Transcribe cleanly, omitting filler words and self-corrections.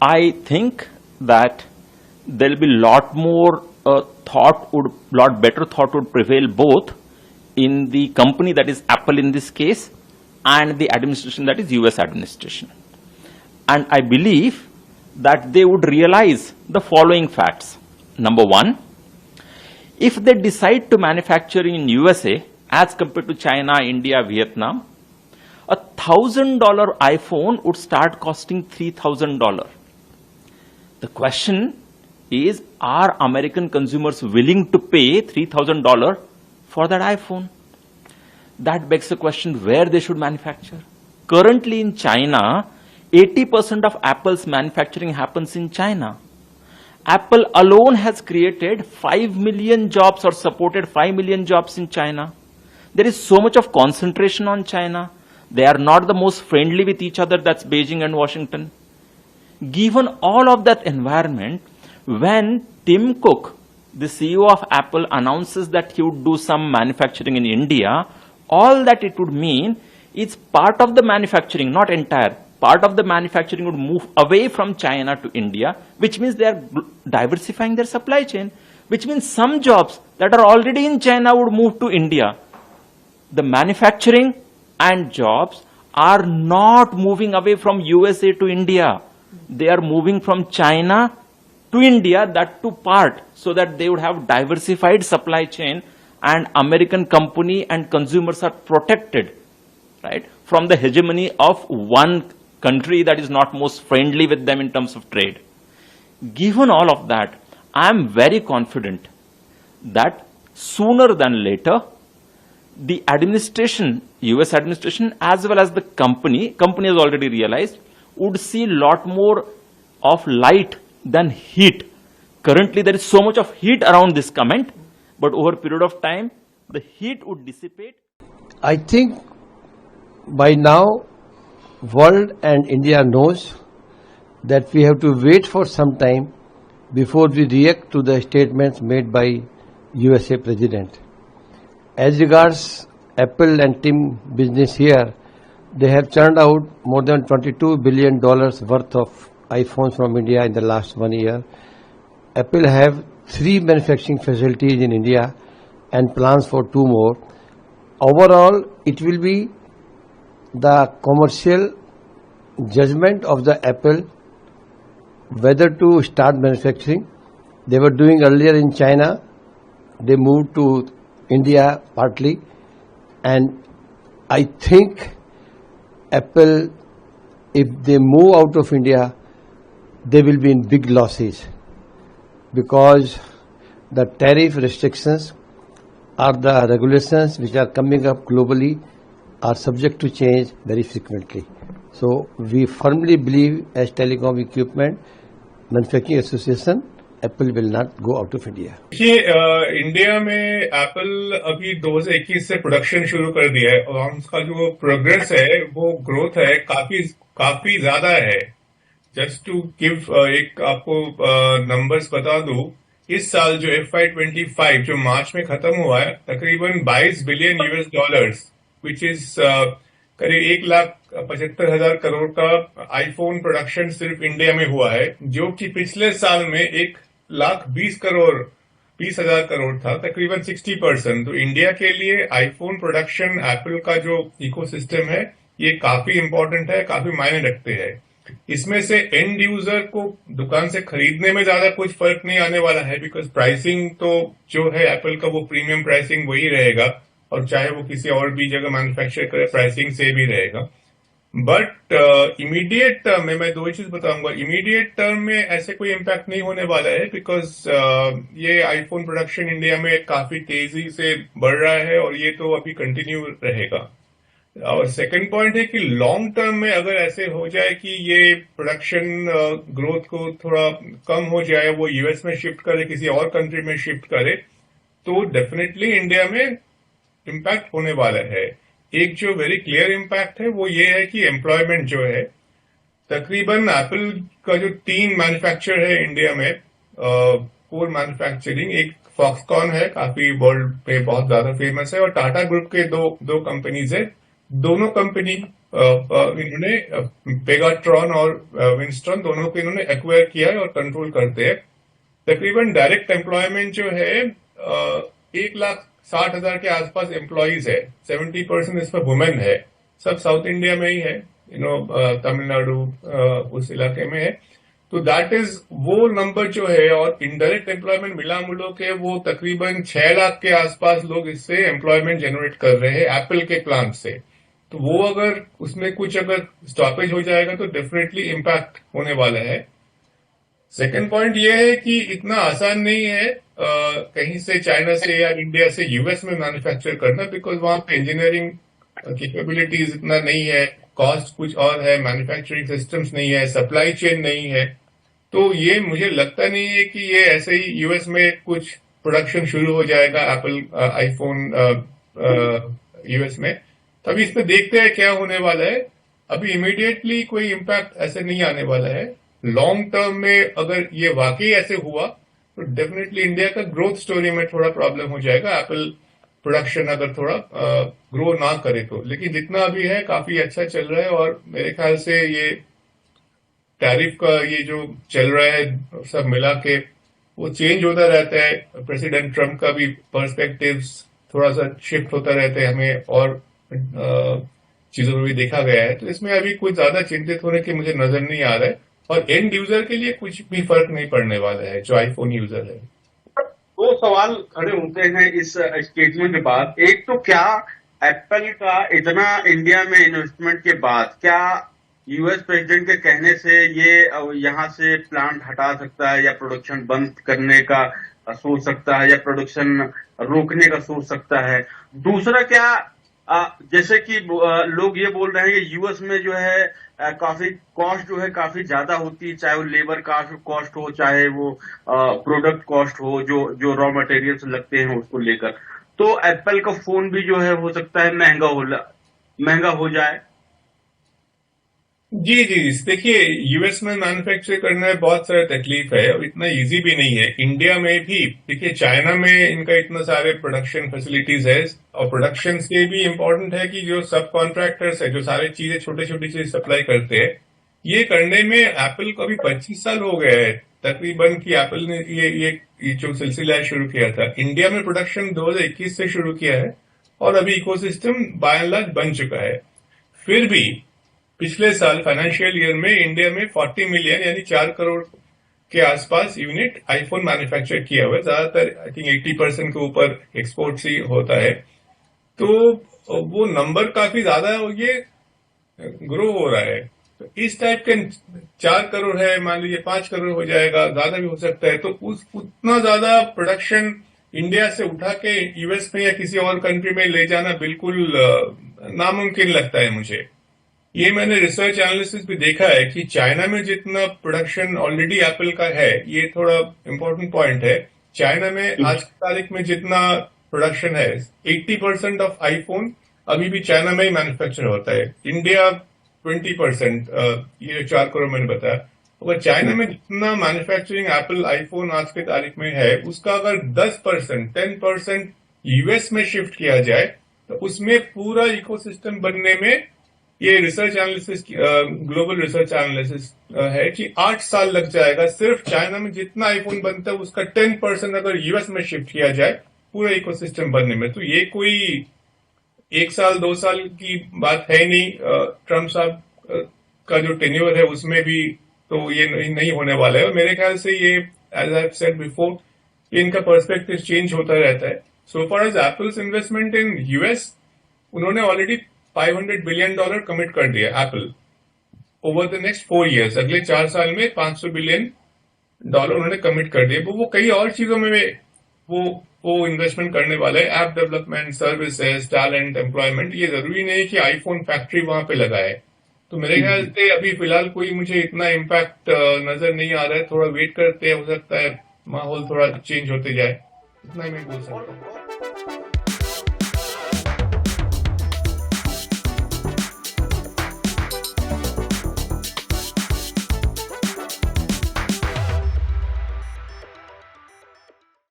I think that there will be lot more lot better thought would prevail both in the company that is Apple in this case and the administration that is US administration. And I believe that they would realize the following facts. Number one, if they decide to manufacture in USA as compared to China, India, Vietnam, a $1,000 iPhone would start costing $3,000. The question is, are American consumers willing to pay $3,000 for that iPhone? That begs the question where they should manufacture. Currently in China, 80% of Apple's manufacturing happens in China. Apple alone has created 5 million jobs or supported 5 million jobs in China. There is so much of concentration on China. They are not the most friendly with each other, that's Beijing and Washington. Given all of that environment, when Tim Cook, the CEO of Apple, announces that he would do some manufacturing in India, all that it would mean is part of the manufacturing, not entire, part of the manufacturing would move away from China to India, which means they are diversifying their supply chain, which means some jobs that are already in China would move to India. The manufacturing and jobs are not moving away from USA to India. They are moving from China to India, that to part, so that they would have diversified supply chain and American company and consumers are protected, right, from the hegemony of one country that is not most friendly with them in terms of trade. Given all of that, I am very confident that sooner than later, the administration, US administration, as well as the company has already realized, would see a lot more of light than heat. Currently, there is so much of heat around this comment, but over a period of time, the heat would dissipate. I think by now, world and India knows that we have to wait for some time before we react to the statements made by USA President. As regards Apple and Tim business here, they have churned out more than $22 billion worth of iPhones from India in the last 1 year. Apple have 3 manufacturing facilities in India and plans for 2 more. Overall, it will be the commercial judgment of the Apple whether to start manufacturing. They were doing earlier in China. They moved to India partly, and I think Apple, if they move out of India, they will be in big losses because the tariff restrictions or the regulations which are coming up globally are subject to change very frequently. So we firmly believe as Telecom Equipment Manufacturing Association, Apple will not go out of India. देखिए India में Apple अभी 2021 से production शुरू कर दिया है और उसका जो प्रोग्रेस है वो ग्रोथ है काफी ज्यादा है. जस्ट टू गिव एक आपको नंबर्स बता दूं, इस साल जो FY25 जो मार्च में खत्म हुआ है तकरीबन $22 बिलियन विच इज करीब 1,75,000 करोड़ का आईफोन प्रोडक्शन सिर्फ इंडिया में हुआ है, जो कि पिछले साल में 1,20,000 करोड़ था, तकरीबन 60%. तो इंडिया के लिए आईफोन प्रोडक्शन एप्पल का जो इकोसिस्टम है ये काफी इंपॉर्टेंट है, काफी मायने रखते हैं. इसमें से एंड यूजर को दुकान से खरीदने में ज्यादा कुछ फर्क नहीं आने वाला है, बिकॉज प्राइसिंग तो जो है एप्पल का वो प्रीमियम प्राइसिंग वही रहेगा, और चाहे वो किसी और भी जगह मैन्युफैक्चर करे प्राइसिंग से भी रहेगा. बट इमीडिएट टर्म में मैं 2 चीज बताऊंगा. इमीडिएट टर्म में ऐसे कोई इम्पैक्ट नहीं होने वाला है, बिकॉज ये आईफोन प्रोडक्शन इंडिया में काफी तेजी से बढ़ रहा है और ये तो अभी कंटिन्यू रहेगा. और सेकंड पॉइंट है कि लॉन्ग टर्म में अगर ऐसे हो जाए कि ये प्रोडक्शन ग्रोथ को थोड़ा कम हो जाए, वो यूएस में शिफ्ट करे, किसी और कंट्री में शिफ्ट करे, तो डेफिनेटली इंडिया में इम्पैक्ट होने वाला है. एक जो वेरी क्लियर इम्पैक्ट है वो ये है कि एम्प्लॉयमेंट जो है, तकरीबन एप्पल का जो 3 मैन्युफैक्चर है इंडिया में कोर मैन्युफैक्चरिंग, एक फॉक्सकॉन है, काफी वर्ल्ड पे बहुत ज्यादा फेमस है, और टाटा ग्रुप के दो कंपनीज है. दोनों कंपनी इन्होंने पेगाट्रॉन और विंस्टन दोनों को इन्होंने एक्वायर किया है और कंट्रोल करते हैं। तकरीबन डायरेक्ट एम्प्लॉयमेंट जो है 1,60,000 के आसपास एम्प्लॉयज है। 70% इसमें वुमेन है, सब साउथ इंडिया में ही है, तमिलनाडु उस इलाके में है। तो दैट इज वो नंबर जो है, और इनडायरेक्ट एम्प्लॉयमेंट मिला मिलो के वो तकरीबन 6 लाख के आसपास लोग इससे एम्प्लॉयमेंट जनरेट कर रहे हैं एप्पल के प्लांट से। तो वो अगर उसमें कुछ अगर स्टॉपेज हो जाएगा तो डेफिनेटली इम्पैक्ट होने वाला है। सेकेंड पॉइंट ये है कि इतना आसान नहीं है कहीं से चाइना से या इंडिया से यूएस में मैन्युफैक्चर करना, बिकॉज वहां पे इंजीनियरिंग कैपेबिलिटीज इतना नहीं है, कॉस्ट कुछ और है, मैन्युफैक्चरिंग सिस्टम्स नहीं है, सप्लाई चेन नहीं है। तो ये मुझे लगता नहीं है कि ये ऐसे ही यूएस में कुछ प्रोडक्शन शुरू हो जाएगा एप्पल आईफोन यूएस में। तभी इस पे देखते हैं क्या होने वाला है। अभी इमीडिएटली कोई इम्पैक्ट ऐसे नहीं आने वाला है। लॉन्ग टर्म में अगर ये वाकई ऐसे हुआ तो डेफिनेटली इंडिया का ग्रोथ स्टोरी में थोड़ा प्रॉब्लम हो जाएगा, एप्पल प्रोडक्शन अगर थोड़ा ग्रो ना करे तो। लेकिन जितना अभी है काफी अच्छा चल रहा है, और मेरे ख्याल से ये टैरिफ का ये जो चल रहा है सब मिला के वो चेंज होता रहता है। प्रेसिडेंट ट्रम्प का भी पर्सपेक्टिव्स थोड़ा सा शिफ्ट होता रहता है, हमें और चीजों में भी देखा गया है। तो इसमें अभी कुछ ज्यादा चिंतित होने की मुझे नजर नहीं आ रहा है, और एंड यूजर के लिए कुछ भी फर्क नहीं पड़ने वाला है जो आईफोन यूजर है। दो सवाल खड़े होते हैं इस स्टेटमेंट के बाद। एक तो क्या एप्पल का इतना इंडिया में इन्वेस्टमेंट के बाद क्या यूएस प्रेसिडेंट के कहने से ये यहां से प्लांट हटा सकता है, या प्रोडक्शन बंद करने का सोच सकता है, या प्रोडक्शन रोकने का सोच सकता है? दूसरा, क्या जैसे कि लोग ये बोल रहे हैं कि यूएस में जो है काफी कॉस्ट जो है काफी ज्यादा होती है, चाहे वो लेबर कॉस्ट हो, चाहे वो प्रोडक्ट कॉस्ट हो, जो रॉ मटेरियल्स लगते हैं उसको लेकर। तो एप्पल का फोन भी जो है हो सकता है महंगा हो जाए। जी जी, देखिए यूएस में मैन्युफैक्चर करना है बहुत सारा तकलीफ है, और इतना इजी भी नहीं है। इंडिया में भी देखिए, चाइना में इनका इतना सारे प्रोडक्शन फैसिलिटीज है, और प्रोडक्शन से भी इम्पोर्टेंट है कि जो सब कॉन्ट्रैक्टर्स है जो सारे चीजें छोटे छोटी चीज सप्लाई करते हैं, ये करने में एप्पल को अभी 25 साल हो गए हैं तकरीबन कि एप्पल ने ये जो सिलसिला है शुरू किया था। इंडिया में प्रोडक्शन 2021 से शुरू किया है, और अभी इकोसिस्टम बाय एंड लार्ज बन चुका है। फिर भी पिछले साल फाइनेंशियल ईयर में इंडिया में 40 मिलियन यानी 4 करोड़ के आसपास यूनिट आईफोन मैन्युफैक्चर किया हुआ है। ज्यादातर आई थिंक 80% के ऊपर एक्सपोर्ट ही होता है। तो वो नंबर काफी ज्यादा है, और ये ग्रो हो रहा है। तो इस टाइप के 4 करोड़ है, मान लीजिए 5 करोड़ हो जाएगा, ज्यादा भी हो सकता है। तो उतना ज्यादा प्रोडक्शन इंडिया से उठा के यूएस में या किसी और कंट्री में ले जाना बिल्कुल नामुमकिन लगता है मुझे। ये मैंने रिसर्च एनालिसिस भी देखा है कि चाइना में जितना प्रोडक्शन ऑलरेडी एप्पल का है, ये थोड़ा इंपॉर्टेंट पॉइंट है। चाइना में आज की तारीख में जितना प्रोडक्शन है, 80% ऑफ आईफोन अभी भी चाइना में ही मैन्युफैक्चर होता है। इंडिया 20%, ये 4 करोड़ मैंने बताया। अगर चाइना में जितना मैन्युफैक्चरिंग एप्पल आईफोन आज की तारीख में है, उसका अगर 10% यूएस में शिफ्ट किया जाए, तो उसमें पूरा इकोसिस्टम बनने में, ये research analysis global research analysis है कि 8 साल लग जाएगा सिर्फ चाइना में जितना आईफोन बनता है उसका 10% अगर यूएस में शिफ्ट किया जाए पूरा इकोसिस्टम बनने में। तो ये कोई 1 साल 2 साल की बात है नहीं। ट्रम्प साहब का जो टेन्योर है उसमें भी तो ये नहीं होने वाला है, और मेरे ख्याल से ये एज आई सेड बिफोर, ये इनका पर्सपेक्टिव चेंज होता रहता है। So far as Apple's investment in US, उन्होंने ऑलरेडी $500 बिलियन कमिट कर दिया Apple over the next 4 years। अगले 4 साल में $500 बिलियन उन्होंने कमिट कर दिए। वो कई और चीजों में वो इन्वेस्टमेंट करने वाले हैं, app development, services, talent, employment. ये जरूरी नहीं कि आईफोन फैक्ट्री वहां पे लगाए। तो मेरे ख्याल से अभी फिलहाल कोई मुझे इतना इम्पैक्ट नजर नहीं आ रहा है। थोड़ा वेट करते हैं, हो सकता है माहौल थोड़ा चेंज होते जाए, इतना ही मैं बोल सकता हूँ।